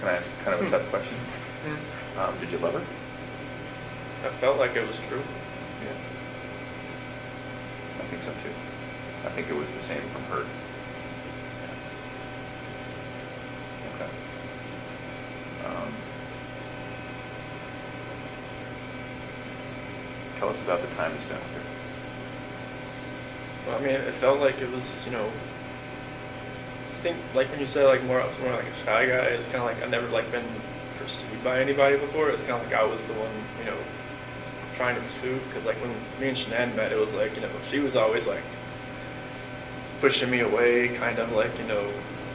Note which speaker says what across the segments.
Speaker 1: can I ask kind of a tough question? Did you love her?
Speaker 2: I felt like it was true.
Speaker 1: Yeah. I think so too. I think it was the same from her. Yeah. Okay. Tell us about the time you spent with her.
Speaker 2: Well, I mean, it felt like it was, I think, like when you said, like, I was more like a shy guy, it's kind of like I've never, like, been pursued by anybody before. It's kind of like I was the one, trying to pursue, because, like, when me and Shanann met, it was like, she was always, like, pushing me away, kind of like,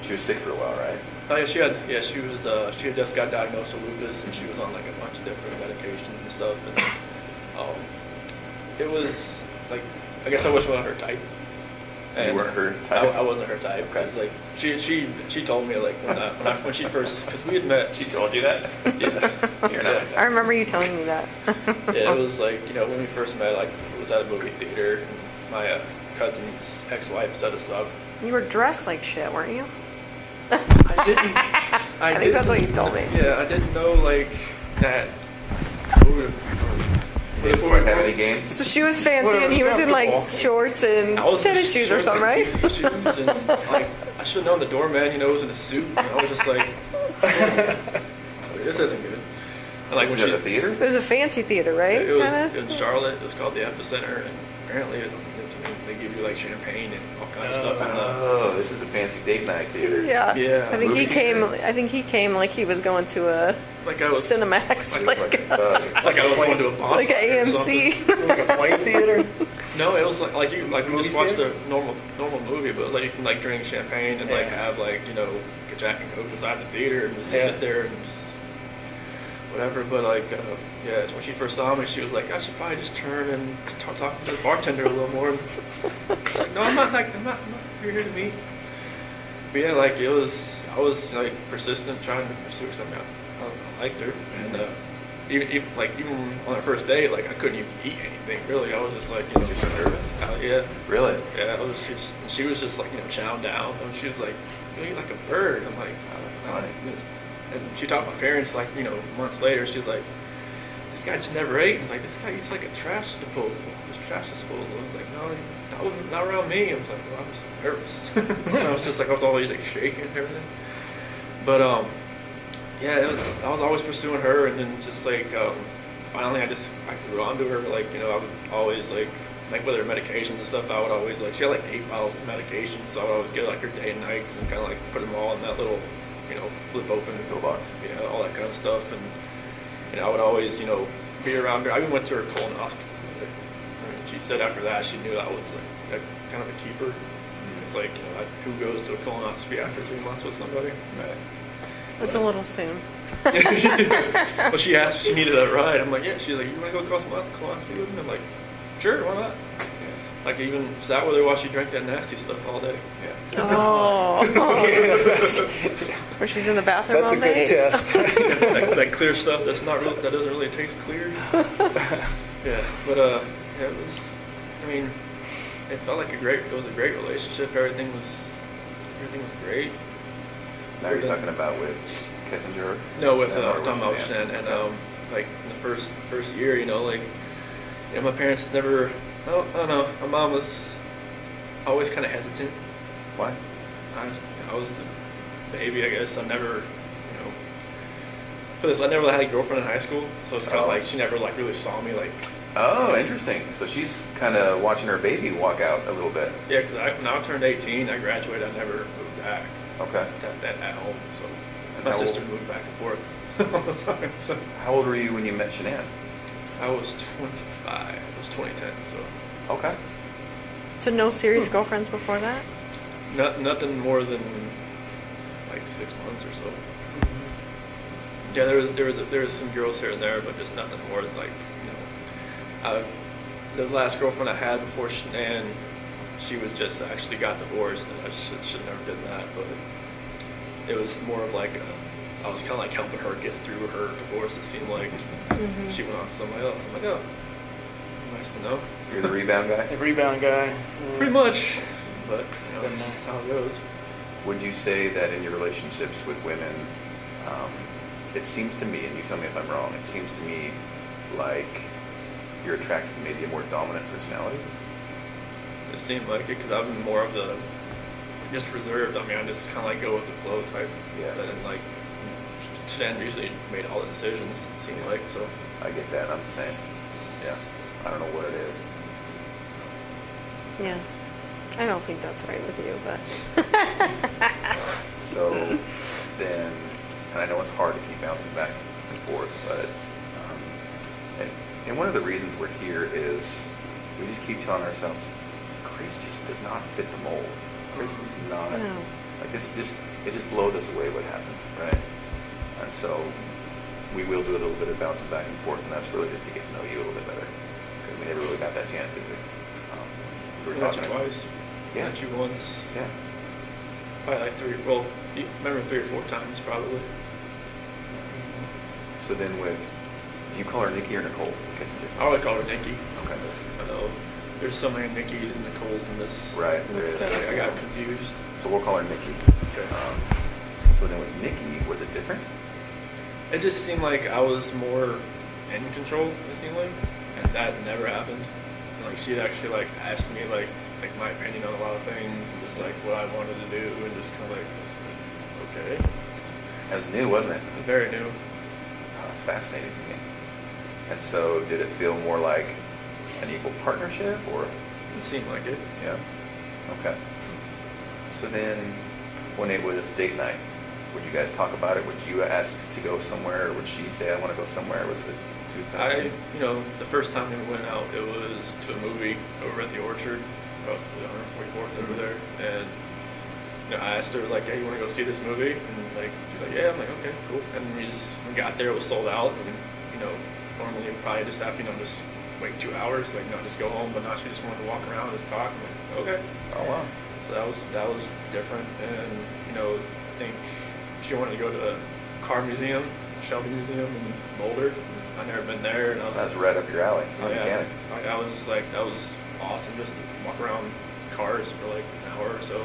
Speaker 1: She was sick for a while, right?
Speaker 2: Oh, yeah, she had just got diagnosed with lupus, and she was on, like, a bunch of different medications and stuff, and it was, like, I guess I wasn't her type. And
Speaker 1: you weren't her type?
Speaker 2: I wasn't her type.
Speaker 1: Okay.
Speaker 2: Cause, like, she told me, like, when she first, because we had met.
Speaker 1: She told you that?
Speaker 2: Yeah.
Speaker 1: You're not
Speaker 3: I remember you telling me that.
Speaker 2: Yeah, it was like, when we first met, like, it was at a movie theater, and my cousin's ex-wife set us up.
Speaker 3: You were dressed like shit, weren't you?
Speaker 2: I didn't.
Speaker 3: I think that's what you told me.
Speaker 2: Yeah, I didn't know, like, that.
Speaker 1: They didn't have any games?
Speaker 3: So she was fancy and he was in like shorts and tennis shoes or something, right?
Speaker 2: Shoes and, like, I should have known the doorman, was in a suit, and I was just like, this isn't good. And like,
Speaker 1: was it at the theater?
Speaker 3: It was a fancy theater, right?
Speaker 2: It was in Charlotte. It was called the Epicenter, and apparently they give you like champagne and all kinds of stuff.
Speaker 1: Oh, this is a fancy date night theater.
Speaker 3: Yeah.
Speaker 2: Yeah.
Speaker 3: I think he came like he was going to a Cinemax,
Speaker 2: like I was going to a bonfire,
Speaker 3: like an AMC.
Speaker 4: Like a play theater.
Speaker 2: No, it was like you just watched a normal movie, but like you can like drink champagne and like have like a Jack and Coke inside the theater and just sit there and just whatever. But like it's when she first saw me, she was like, I should probably just turn and talk to the bartender a little more. She's like, no, I'm not you're here to meet. But yeah, like I was like persistent trying to pursue something. I liked her, and even on our first date, like I couldn't even eat anything really. I was just like,
Speaker 1: you're so nervous.
Speaker 2: Yeah.
Speaker 1: Really?
Speaker 2: Yeah. She was just like chowing down, and she was like, you eat like a bird. I'm like,
Speaker 1: oh, that's funny.
Speaker 2: And she talked to my parents like months later. She was like, this guy just never ate. And it's like, this guy eats like a trash disposal. I was like, no, not around me. I was like, well, I was nervous. I was just like, I was always like shaking and everything. But yeah, I was always pursuing her, and then just like finally I grew onto her. Like I would always like with her medications and stuff. I would always like she had like 8 bottles of medications, so I would always get like her day and nights and kind of like put them all in that little flip open
Speaker 1: pill box.
Speaker 2: Yeah, all that kind of stuff, and I would always be around her. I even went to her colonoscopy. She said after that she knew that was like kind of a keeper. Mm-hmm. It's like who goes to a colonoscopy after 3 months with somebody?
Speaker 1: Right.
Speaker 3: It's a little soon.
Speaker 2: Well, she asked if she needed that ride. I'm like, yeah. She's like, you want to go colonoscopy with me? I'm like, sure, why not? Yeah. Like, I even sat with her while she drank that nasty stuff all day.
Speaker 1: Yeah.
Speaker 3: Oh. Where she's in the bathroom
Speaker 4: That's
Speaker 3: all
Speaker 4: a good
Speaker 3: day?
Speaker 4: test.
Speaker 2: that clear stuff that doesn't really taste clear. Yeah, but it was. I mean, it felt like it was a great relationship. Everything was great.
Speaker 1: Now you're talking about with KESSINGER?
Speaker 2: No, with talking about Shanann, and like in the first year, my parents never. I don't know. My mom was always kind of hesitant.
Speaker 1: Why?
Speaker 2: I was the baby, I guess. I never, I never had a girlfriend in high school, so it's kind of like she never like really saw me like.
Speaker 1: Oh, interesting. So she's kind of watching her baby walk out a little bit.
Speaker 2: Yeah, because when I turned 18, I graduated. I never moved back.
Speaker 1: Okay.
Speaker 2: At home, so
Speaker 1: and
Speaker 2: my sister moved back and forth all the time. So.
Speaker 1: How old were you when you met Shanann?
Speaker 2: I was 25. It was 2010. So.
Speaker 1: Okay.
Speaker 3: So no serious girlfriends before that?
Speaker 2: Nothing more than like 6 months or so. Yeah, there was some girls here and there, but just nothing more than like the last girlfriend I had before Shanann, she was just actually got divorced, and I should never did that. But it was more of like I was kind of like helping her get through her divorce. It seemed like she went on to somebody else. I'm like, oh, nice to know.
Speaker 1: You're the rebound guy.
Speaker 4: The rebound guy.
Speaker 2: Pretty much, but that's how it goes.
Speaker 1: Would you say that in your relationships with women, It seems to me, and you tell me if I'm wrong, it seems to me like you're attracted to maybe a more dominant personality.
Speaker 2: It seemed like it because I'm more of the just reserved. I mean, I just kind of like go with the flow type.
Speaker 1: Yeah.
Speaker 2: And like Shanann usually made all the decisions. It seemed like so.
Speaker 1: I get that. I'm the same. Yeah. I don't know what it is.
Speaker 3: Yeah. I don't think that's right with you, but.
Speaker 1: So then, and I know it's hard to keep bouncing back and forth, but and one of the reasons we're here is we just keep telling ourselves, Grace just does not fit the mold. Grace does not.
Speaker 3: No.
Speaker 1: Like it just blows us away what happened, right? And so we will do a little bit of bouncing back and forth, and that's really just to get to know you a little bit better, because we never really got that chance, did we? We were
Speaker 2: Met
Speaker 1: talking
Speaker 2: you twice.
Speaker 1: Yeah.
Speaker 2: Met you once.
Speaker 1: Yeah.
Speaker 2: Probably like three. Well, you remember 3 or 4 times probably.
Speaker 1: So then do you call her Nikki or Nicole?
Speaker 2: I would call her Nikki.
Speaker 1: Okay.
Speaker 2: I know there's so many Nikki's and Nicoles in this.
Speaker 1: Right, there is.
Speaker 2: I got confused.
Speaker 1: So we'll call her Nikki.
Speaker 2: Okay.
Speaker 1: So then with Nikki, was it different?
Speaker 2: It just seemed like I was more in control, it seemed like. And that never happened. Like she'd actually like ask me like my opinion on a lot of things and just like what I wanted to do and just kind of like, okay.
Speaker 1: That was new, wasn't it?
Speaker 2: Very new.
Speaker 1: Oh, that's fascinating to me. And so did it feel more like an equal partnership or?
Speaker 2: It seemed like it.
Speaker 1: Yeah. Okay. So then when it was date night, would you guys talk about it? Would you ask to go somewhere? Or would she say, I want to go somewhere? Was it a two-thing?
Speaker 2: The first time we went out, it was to a movie over at the Orchard, off the 144th over there. And I asked her, like, hey, you want to go see this movie? And like, she's like, yeah. I'm like, okay, cool. And we got there, it was sold out. And, normally we probably just have, just wait 2 hours, like, just go home. But now she just wanted to walk around and just talk. I'm like, okay.
Speaker 1: Oh, wow.
Speaker 2: So that was different. And, I think she wanted to go to the car museum, Shelby Museum in Boulder. I've never been there. And
Speaker 1: That's right up your alley.
Speaker 2: Oh, yeah. I was just like, that was awesome just to walk around cars for like an hour or so.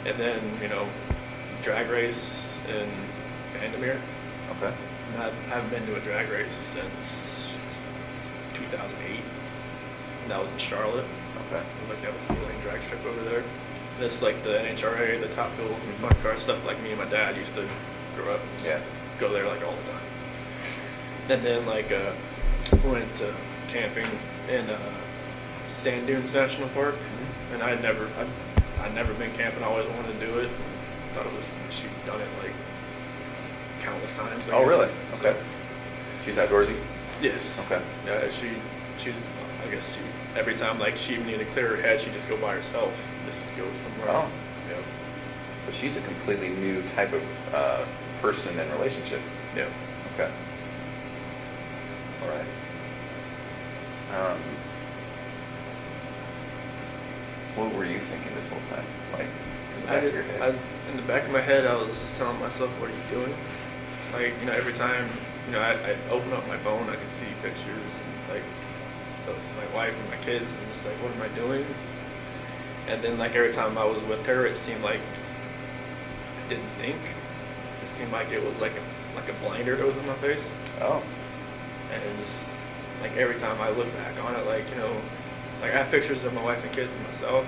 Speaker 2: And then, drag race in Vandermeer.
Speaker 1: Okay.
Speaker 2: And I haven't been to a drag race since 2008. And that was in Charlotte.
Speaker 1: Okay.
Speaker 2: It was like they have a 4-lane drag strip over there. And it's like the NHRA, the Top Fuel, and fun car stuff like me and my dad used to grow up and just go there like all the time. And then like we went to camping in Sand Dunes National Park, and I'd never been camping. I always wanted to do it. Thought it was she'd done it like countless times.
Speaker 1: Oh, really? Okay. So, she's outdoorsy?
Speaker 2: Yes.
Speaker 1: Okay.
Speaker 2: Yeah, she's I guess every time like she needed to clear her head, she'd just go by herself, just go somewhere.
Speaker 1: Oh.
Speaker 2: Yeah.
Speaker 1: So she's a completely new type of person and relationship.
Speaker 2: Yeah.
Speaker 1: Okay. All right. What were you thinking this whole time? Like in the back of your head?
Speaker 2: In the back of my head, I was just telling myself, "What are you doing?" Like every time, I open up my phone, I can see pictures and like of my wife and my kids, and I'm just like, "What am I doing?" And then like every time I was with her, it seemed like I didn't think. It seemed like it was like a blinder that was in my face.
Speaker 1: Oh.
Speaker 2: And it just like every time I look back on it, like like I have pictures of my wife and kids and myself,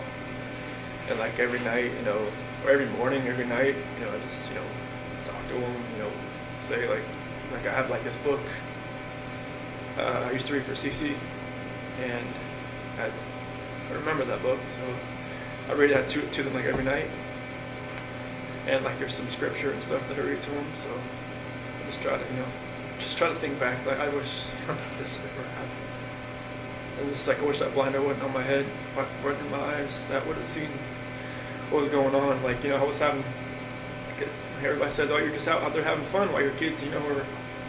Speaker 2: and like every night, or every morning, every night, I just talk to them, say like I have like this book I used to read for CC, and I remember that book, so I read that to them like every night, and like there's some scripture and stuff that I read to them, so I just try to think back, like I wish this never happened. And just like I wish that blinder wasn't on my head, wasn't in my eyes. That would have seen what was going on. Like I was having. Everybody said, "Oh, you're just out there having fun while your kids, or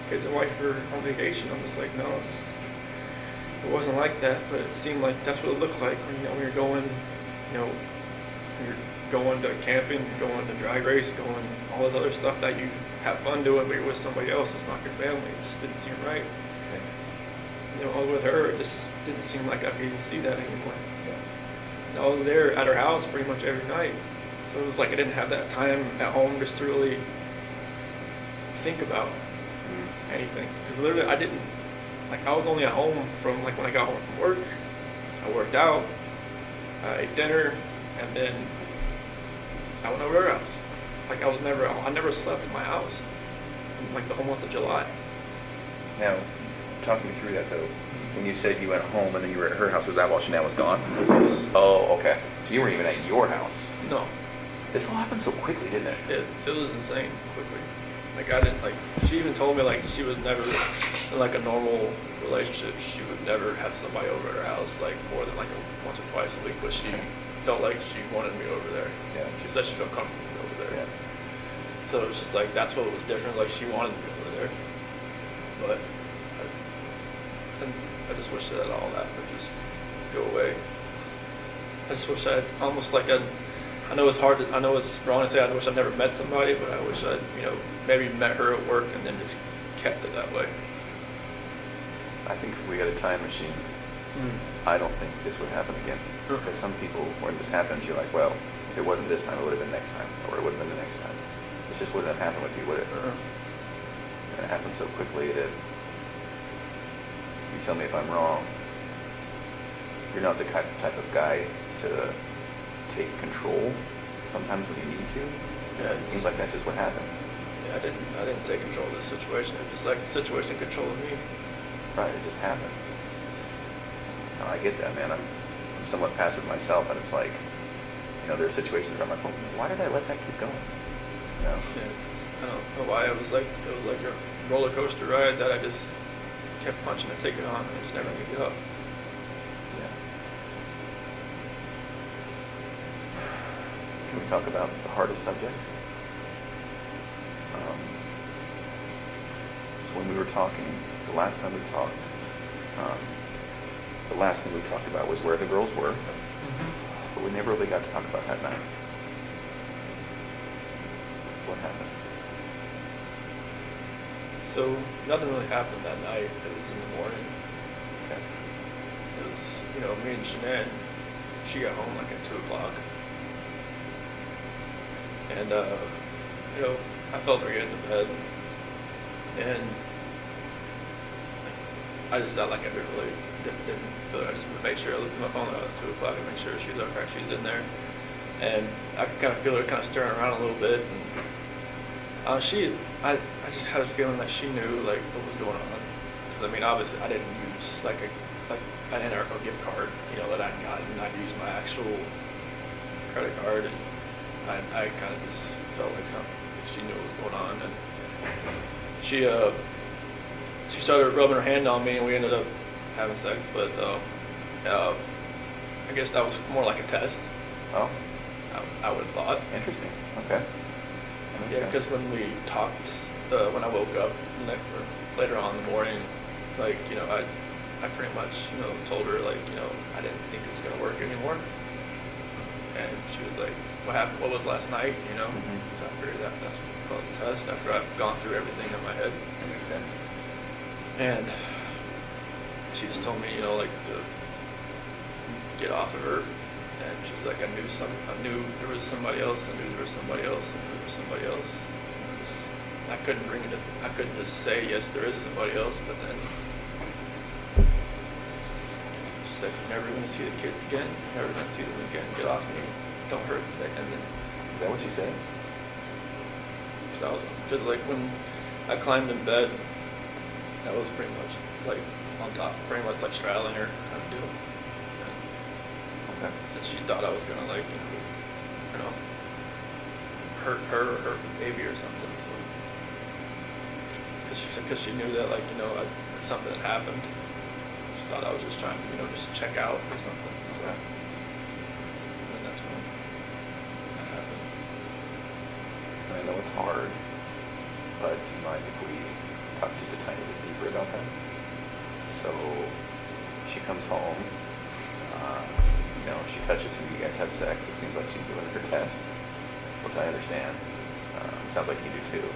Speaker 2: kids and wife are on vacation." I'm just like, no, it wasn't like that. But it seemed like that's what it looked like when you're going, when you're going to camping, going to drag race, going all this other stuff that you have fun doing, but you're with somebody else. It's not your family. It just didn't seem right. With her, it just didn't seem like I could even see that anymore. Yeah. And I was there at her house pretty much every night. So it was like I didn't have that time at home just to really think about anything. Because literally I didn't, like I was only at home from like when I got home from work, I worked out, I ate dinner, and then I went over to her house. Like I never slept in my house in like the whole month of July.
Speaker 1: Now, talk me through that though. When you said you went home and then you were at her house, was that while Shanann was gone? Oh, okay. So you weren't even at your house.
Speaker 2: No.
Speaker 1: This all happened so quickly, didn't it?
Speaker 2: It was insane quickly. Like I didn't like. She even told me like she would never, in like a normal relationship, she would never have somebody over at her house like more than like once or twice a week. But she felt like she wanted me over there.
Speaker 1: Yeah.
Speaker 2: She said she felt comfortable over there.
Speaker 1: Yeah.
Speaker 2: So it was just like that's what was different. Like she wanted me over there, but I just wish that all that would just go away. I just wish I'd almost like I know it's hard. I know it's wrong to say I wish I'd never met somebody, but I wish I'd maybe met her at work and then just kept it that way.
Speaker 1: I think if we had a time machine, I don't think this would happen again. Because some people, when this happens, you're like, well, if it wasn't this time, it would have been next time, or it would have been the next time. It just wouldn't have happened with you, would it? And it happened so quickly that you tell me if I'm wrong. You're not the type of guy to take control sometimes when you need to.
Speaker 2: Yeah,
Speaker 1: it seems like that's just what happened.
Speaker 2: Yeah, I didn't take control of this situation. It was like the situation controlled me.
Speaker 1: Right, it just happened. No, I get that, man. I'm somewhat passive myself, and it's like, there's situations where I'm like, well, why did I let that keep going?
Speaker 2: Yeah, I don't know why. It was like a roller coaster ride that I just kept punching and taking on, and I just never could get up.
Speaker 1: Can we talk about the hardest subject? So when we were talking, the last thing we talked about was where the girls were, but we never really got to talk about that night. So what happened?
Speaker 2: So nothing really happened that night. It was in the morning.
Speaker 1: Okay.
Speaker 2: It was, me and Shanann, she got home like at 2 o'clock. And, I felt her get into bed, and I just felt like I didn't feel it. I just made sure I looked at my phone at 2 o'clock and make sure she looked like she's in there. And I could kind of feel her kind of stirring around a little bit. And I just had a feeling that she knew like what was going on. Because I mean, obviously, I didn't use like an NRCO gift card, that I'd gotten. I'd used my actual credit card, and I kind of just felt like she knew what was going on, and she started rubbing her hand on me, and we ended up having sex. But I guess that was more like a test.
Speaker 1: Oh,
Speaker 2: I would have thought.
Speaker 1: Interesting. Okay.
Speaker 2: Yeah, because when we talked, when I woke up later on in the morning, like I pretty much told her like I didn't think it was gonna work anymore, and she was like, "What happened? What was last night?" So I figured that's called the test after I've gone through everything in my head.
Speaker 1: That makes sense.
Speaker 2: And she just told me like to get off of her. And she was like, I knew there was somebody else. I knew there was somebody else. I knew there was somebody else. I couldn't bring it. I couldn't just say yes, there is somebody else. But then she said, "You're never going to see the kids again. You're never going to see them again. Get off me. Don't hurt them." And then
Speaker 1: is that what she said?
Speaker 2: Because like when I climbed in bed, that was pretty much like on top, pretty much like straddling her kind of deal.
Speaker 1: Okay.
Speaker 2: And she thought I was gonna like, hurt her or her baby or something. So, because she knew that like something had happened. She thought I was just trying to just check out or something. So, and that's when that happened.
Speaker 1: I know it's hard, but do you mind if we talk just a tiny bit deeper about that? So she comes home. She touches you. You guys have sex. It seems like she's doing her test, which I understand. Sounds like you do too.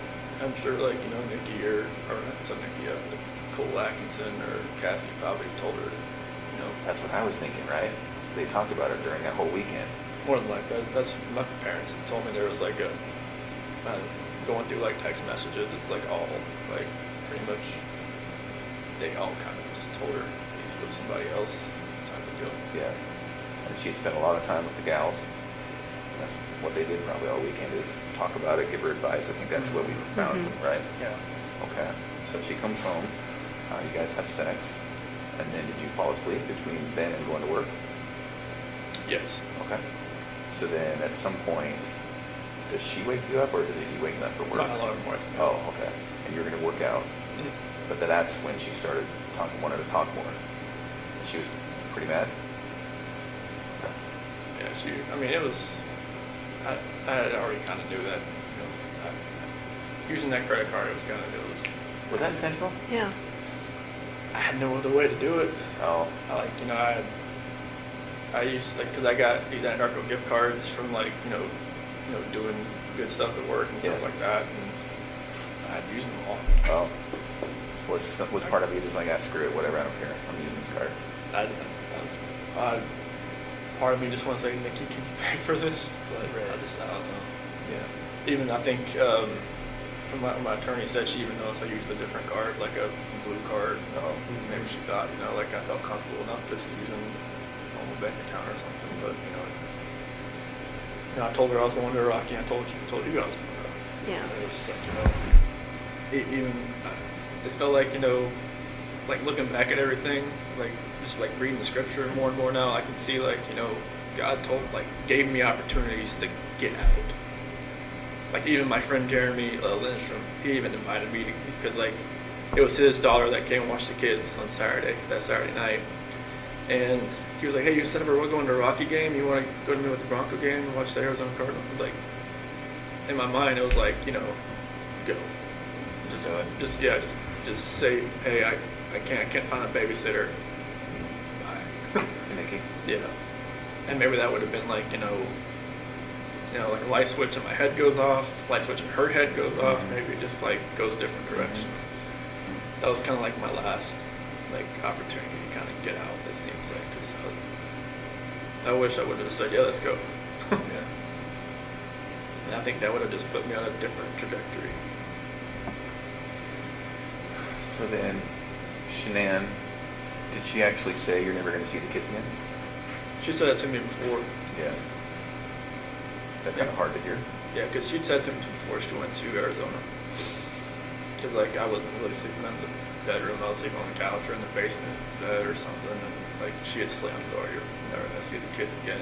Speaker 2: I'm sure, like Nikki or not Nikki, Nicole Atkinson or Cassie probably told her.
Speaker 1: That's what I was thinking, right? They talked about it during that whole weekend.
Speaker 2: More than likely, that's my parents told me there was like going through like text messages, it's like all like pretty much they all kind of just told her he's with somebody else type of deal.
Speaker 1: Yeah. And she spent a lot of time with the gals. That's what they did probably all weekend is talk about it, give her advice. I think that's what we found, right?
Speaker 4: Yeah.
Speaker 1: Okay. So she comes home. You guys have sex. And then did you fall asleep between then and going to work?
Speaker 2: Yes.
Speaker 1: Okay. So then at some point, does she wake you up or is it you waking up for work?
Speaker 2: Not a lot of more.
Speaker 1: Oh, okay. And you're going to work out.
Speaker 2: Mhm.
Speaker 1: But then that's when she started wanted to talk more. And she was pretty mad? Okay.
Speaker 2: Yeah, I mean, it was, I had already kind of knew that, using that credit card, it was kind of,
Speaker 1: Was that intentional?
Speaker 3: Yeah.
Speaker 2: I had no other way to do it.
Speaker 1: Oh.
Speaker 2: I used, because I got these Anarco gift cards from, doing good stuff at work and stuff like that, and I had used them all.
Speaker 1: Oh. Was part of you just like, screw it, whatever, I don't care, I'm using this card?
Speaker 2: Part of me just wants to say, Nikki, can you pay for this? But I don't know.
Speaker 1: Yeah.
Speaker 2: Even, I think, from my attorney said she even noticed I used a different card, like a blue card.
Speaker 1: Oh.
Speaker 2: Maybe she thought, I felt comfortable enough just using a normal bank account or something. But, I told her I was going to Iraqi. I told you I was going to Iraqi.
Speaker 3: Yeah.
Speaker 2: It was just like, it felt like, like looking back at everything, like just like reading the scripture more and more now, I can see God gave me opportunities to get out. Like even my friend Jeremy Lindstrom, he even invited me because it was his daughter that came and watched the kids on that Saturday night. And he was like, hey, you said we're going to a Rocky game, you want to go to me with the Bronco game and watch the Arizona Cardinals? Like, in my mind, it was like, go. Just say, hey, I can't find a babysitter. Bye.
Speaker 1: To Nikki?
Speaker 2: Yeah. And maybe that would have been like, like a light switch in my head goes off, light switch in her head goes off, maybe it just goes different directions. That was kind of like my last opportunity to kind of get out, it seems like. 'Cause I wish I would have said, yeah, let's go.
Speaker 1: Yeah.
Speaker 2: And I think that would have just put me on a different trajectory.
Speaker 1: So then, Shanann, did she actually say you're never going to see the kids again?
Speaker 2: She said that to me before.
Speaker 1: Yeah. That's kind of hard to hear.
Speaker 2: Yeah, because she'd said to me before she went to Arizona. Because I wasn't really sleeping in the bedroom. I was sleeping on the couch or in the basement bed or something. And she had slammed the door. You're never going to see the kids again.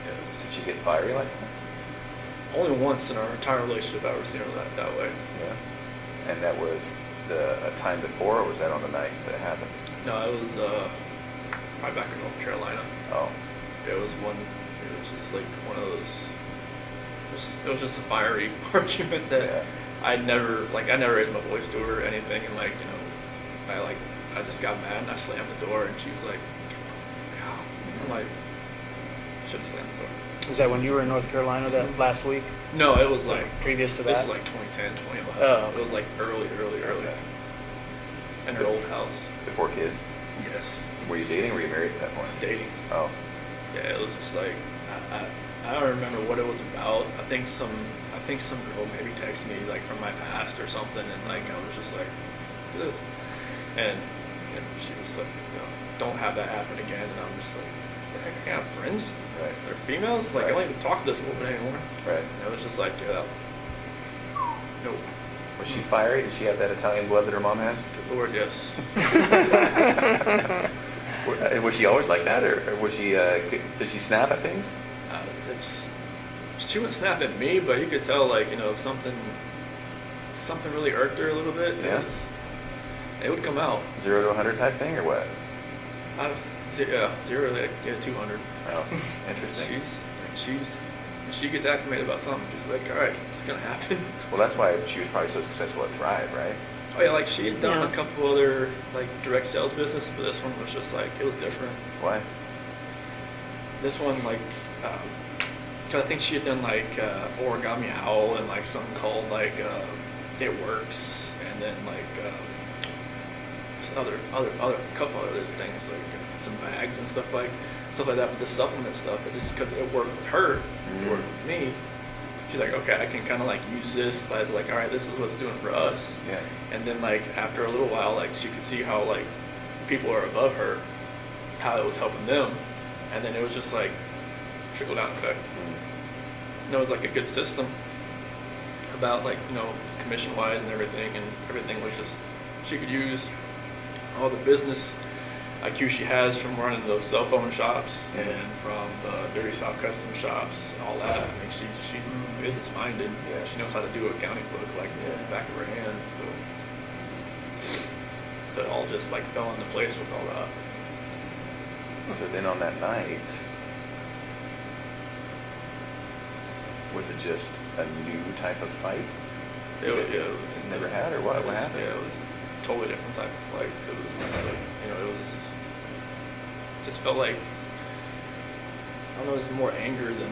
Speaker 2: Yeah.
Speaker 1: Did she get fiery like that?
Speaker 2: Only once in our entire relationship I've ever seen her that way.
Speaker 1: Yeah. And that was a time before, or was that on the night that it happened?
Speaker 2: No, it was probably back in North Carolina.
Speaker 1: Oh.
Speaker 2: It was one of those. It was just a fiery argument that I never raised my voice to her or anything, and I just got mad and I slammed the door, and she was like, "God," I'm like, should have slammed the door.
Speaker 4: Is that when you were in North Carolina that last week?
Speaker 2: No, it was
Speaker 4: previous to
Speaker 2: this
Speaker 4: that.
Speaker 2: was 2010, 2011.
Speaker 4: Oh.
Speaker 2: It was early.
Speaker 1: Okay.
Speaker 2: In her old house.
Speaker 1: Before kids?
Speaker 2: Yes.
Speaker 1: Were you dating or were you married at that point?
Speaker 2: Dating.
Speaker 1: Oh.
Speaker 2: Yeah, it was just I don't remember what it was about. I think some girl maybe texted me from my past or something, and I was just like, "What is this?" And she was like, "Don't have that happen again." And I'm just like, "Heck, I can't have friends.
Speaker 1: Right.
Speaker 2: They're females. I don't even talk to this woman anymore."
Speaker 1: Right.
Speaker 2: And it was just like, nope.
Speaker 1: Was she fiery? Did she have that Italian blood that her mom has?
Speaker 2: Good Lord, yes.
Speaker 1: Was she always like that, or was she? Did she snap at things?
Speaker 2: She wouldn't snap at me, but you could tell, something really irked her a little bit.
Speaker 1: Yeah.
Speaker 2: It would come out.
Speaker 1: 0 to 100 type thing, or what?
Speaker 2: 0 to 200.
Speaker 1: Oh, interesting.
Speaker 2: She gets acclimated about something. She's like, all right, it's gonna happen.
Speaker 1: Well, that's why she was probably so successful at Thrive, right?
Speaker 2: Oh yeah, she had done a couple other direct sales business, but this one was just it was different.
Speaker 1: Why?
Speaker 2: This one because I think she had done Origami Owl and something called It Works, and then other couple other things some bags and stuff like that. But the supplement stuff, it just because it worked with her, it worked with me. she's like, okay, I can kind of like use this as like, all right, this is what it's doing for us.
Speaker 1: Yeah.
Speaker 2: And then like after a little while, like she could see how like people are above her, how it was helping them, and then it was just like trickle down effect. And it was like a good system about like, you know, commission wise and everything was just, she could use all the business IQ she has from running those cell phone shops and from the Dirty South custom shops and all that. I mean, she's business minded.
Speaker 1: Yeah.
Speaker 2: She knows how to do an accounting book like the back of her hand. So it all just like fell into place with all that.
Speaker 1: So then on that night, was it just a new type of fight?
Speaker 2: It was
Speaker 1: never had, or what? What happened?
Speaker 2: Yeah, it was a totally different type of fight. It was like, you know, it was just felt like, I don't know, it was more anger than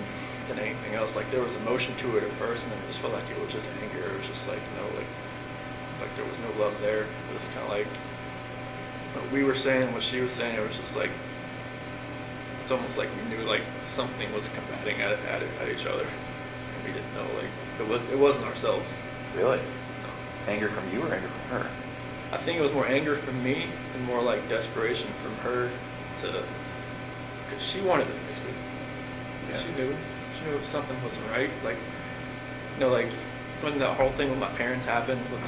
Speaker 2: anything else. Like there was emotion to it at first, and then it just felt like it was just anger. It was just like, you know, like there was no love there. It was kind of like what we were saying, what she was saying. It was just like, it's almost like we knew like something was combating at each other, and we didn't know, like it wasn't ourselves.
Speaker 1: Really?
Speaker 2: No.
Speaker 1: Anger from you or anger from her?
Speaker 2: I think it was more anger from me and more like desperation from her to, because she wanted to fix it.
Speaker 1: Yeah.
Speaker 2: She knew if something wasn't right. Like, you know, like when the whole thing with my parents happened with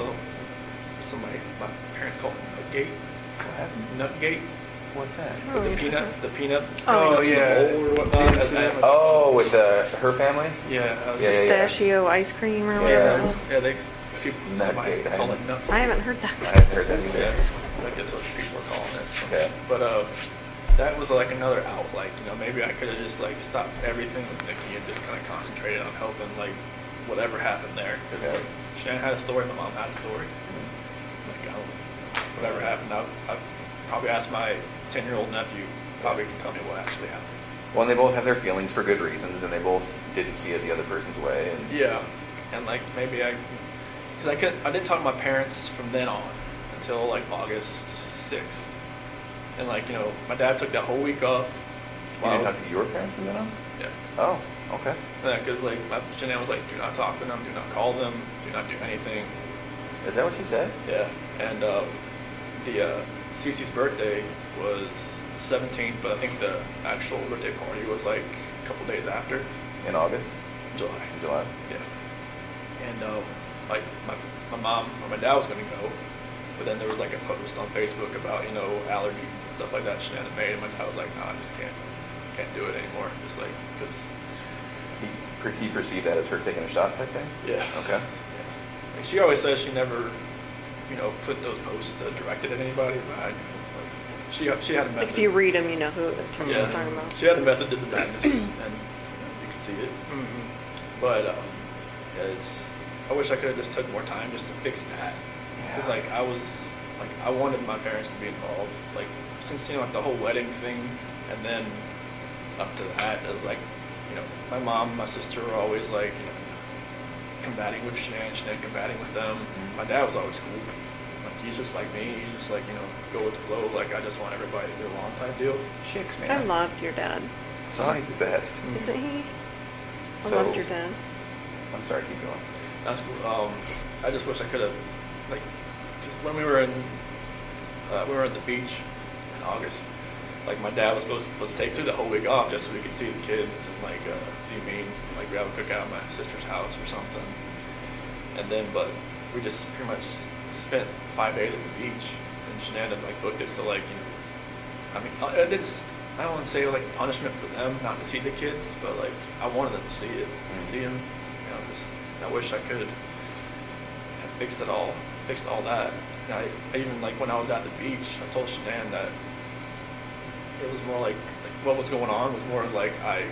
Speaker 2: my parents called it Nutgate.
Speaker 1: What happened?
Speaker 2: Nutgate.
Speaker 1: What's that?
Speaker 3: Oh,
Speaker 2: With the peanut.
Speaker 4: Oh,
Speaker 2: peanuts in
Speaker 4: yeah.
Speaker 2: the bowl or whatnot.
Speaker 1: Oh, with her family?
Speaker 2: Yeah.
Speaker 3: Pistachio ice cream or
Speaker 1: Yeah.
Speaker 3: whatever.
Speaker 2: Yeah, they people
Speaker 1: Nutgate.
Speaker 2: call it nut.
Speaker 3: I haven't heard that.
Speaker 1: I haven't heard that either.
Speaker 2: Yeah, I guess what people are calling it.
Speaker 1: Okay.
Speaker 2: But that was like another out. Like, you know, maybe I could have just like stopped everything with Nikki and just kind of concentrated on helping like whatever happened there. Because
Speaker 1: Okay.
Speaker 2: like, Shanann had a story, my mom had a story. Like, whatever happened, I probably asked my 10-year-old nephew. Probably can tell me what actually happened.
Speaker 1: Well, and they both have their feelings for good reasons, and they both didn't see it the other person's way. And
Speaker 2: Yeah, and like maybe I didn't talk to my parents from then on until like August 6th, and like, you know, my dad took that whole week off.
Speaker 1: you didn't talk to your parents from then on?
Speaker 2: Yeah.
Speaker 1: Oh, okay.
Speaker 2: Yeah, because like Shanann was like, do not talk to them, do not call them, do not do anything.
Speaker 1: Is that what she said?
Speaker 2: Yeah, and Cece's birthday was 17th, but I think the actual birthday party was like a couple days after.
Speaker 1: In August?
Speaker 2: July.
Speaker 1: In July?
Speaker 2: Yeah. And like my mom or my dad was going to go, but then there was like a post on Facebook about, you know, allergies and stuff like that Shanann had made, and my dad was like, no, I just can't do it anymore. Just like, because
Speaker 1: He perceived that as her taking a shot type thing?
Speaker 2: yeah.
Speaker 1: Okay.
Speaker 2: Like, she always says she never, you know, put those posts directed at anybody, but she had a method.
Speaker 3: If you read them, you know who she's
Speaker 2: Yeah.
Speaker 3: talking about.
Speaker 2: She had a method to the madness, and you could see it.
Speaker 4: Mm-hmm.
Speaker 2: But yeah, I wish I could have just took more time just to fix that. Because like I wanted my parents to be involved. Like since, you know, like the whole wedding thing, and then up to that, it was like, you know, my mom and my sister were always like, you know, combating with Shanann combating with them. My dad was always cool. Like he's just like me. He's just like, you know, go with the flow. Like I just want everybody to get along type deal.
Speaker 1: Chicks, man.
Speaker 3: I loved your dad.
Speaker 1: Oh, he's the best.
Speaker 3: Isn't he? I
Speaker 1: So-
Speaker 3: loved your dad.
Speaker 1: I'm sorry, keep going.
Speaker 2: That's cool. I just wish I could have, like, just when we were in the beach in August. Like my dad was supposed to take the whole week off just so we could see the kids and like see me and like we have a cookout at my sister's house or something. And then, but we just pretty much spent 5 days at the beach, and Shanann had like booked it so like, you know, I mean, I don't want to say like punishment for them not to see the kids, but like I wanted them to see it, see them. You know, just I wish I could have fixed all that. And I even like when I was at the beach, I told Shanann that it was more like what was going on was more like I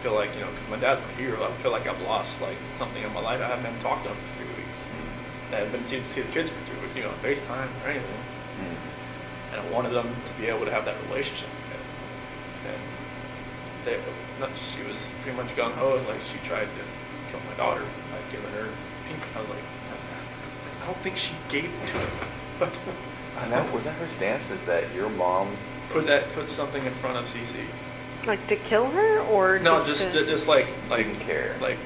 Speaker 2: feel like, you know, because my dad's my hero, I feel like I've lost like something in my life. I haven't been talked to him for 3 weeks. I haven't been see the kids for 3 weeks, you know, on FaceTime or anything. And I wanted them to be able to have that relationship again. And she was pretty much gung-ho, like she tried to kill my daughter by giving her pink. I was like, I don't think she gave it to her.
Speaker 1: And that was that her stance? Is that your mom
Speaker 2: Put something in front of Cece.
Speaker 3: Like to kill her, or
Speaker 2: No,
Speaker 3: just
Speaker 2: just like
Speaker 1: didn't care?
Speaker 2: Like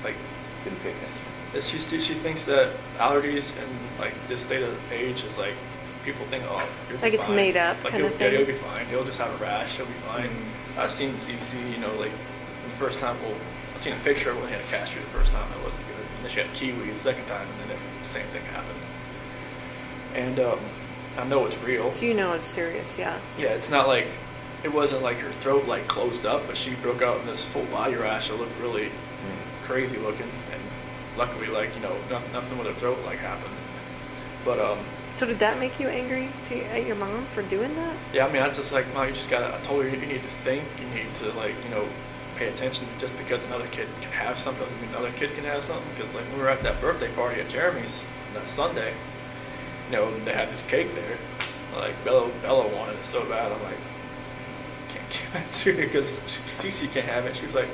Speaker 2: like
Speaker 1: Didn't pay attention.
Speaker 2: she thinks that allergies and like this state of age is like people think, oh, you'll be
Speaker 3: Like it's
Speaker 2: fine.
Speaker 3: made up
Speaker 2: Like
Speaker 3: kind of
Speaker 2: yeah,
Speaker 3: thing.
Speaker 2: you'll be fine. He'll just have a rash. He'll be fine.
Speaker 1: Mm-hmm.
Speaker 2: I've seen CC, you know, like the first time. Well, I've seen a picture of when he had a cashew the first time. That wasn't good. And then she had kiwi the second time, and then the same thing happened. And I know it's real.
Speaker 3: Do you know it's serious? Yeah.
Speaker 2: Yeah, it's not like it wasn't like her throat like closed up, but she broke out in this full body rash that looked really crazy looking. And luckily, like you know, nothing with her throat like happened. But
Speaker 3: So did that make you angry at your mom for doing that?
Speaker 2: yeah, I mean, I just like, Mom, you just gotta. I told her you need to think. You need to like, you know, pay attention. Just because another kid can have something doesn't mean another kid can have something. Because like when we were at that birthday party at Jeremy's that Sunday, you know, they had this cake there. Like Bella wanted it so bad. I'm like, can't give it to you because Cece can't have it. She was like,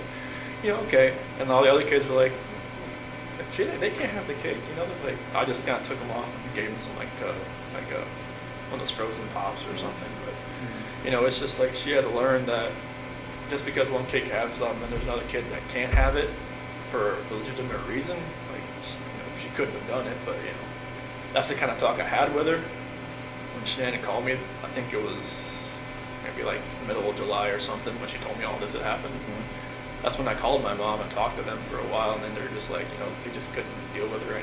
Speaker 2: you know, okay. And all the other kids were like, if they can't have the cake, you know. Like I just kind of took them off and gave them some like one of those frozen pops or something. But you know, it's just like she had to learn that just because one kid can have something and there's another kid that can't have it for a legitimate reason, like you know, she couldn't have done it. But you know, that's the kind of talk I had with her. When Shanann called me, I think it was maybe like middle of July or something when she told me all this had happened. That's when I called my mom and talked to them for a while, and then they're just like, you know, they just couldn't deal with her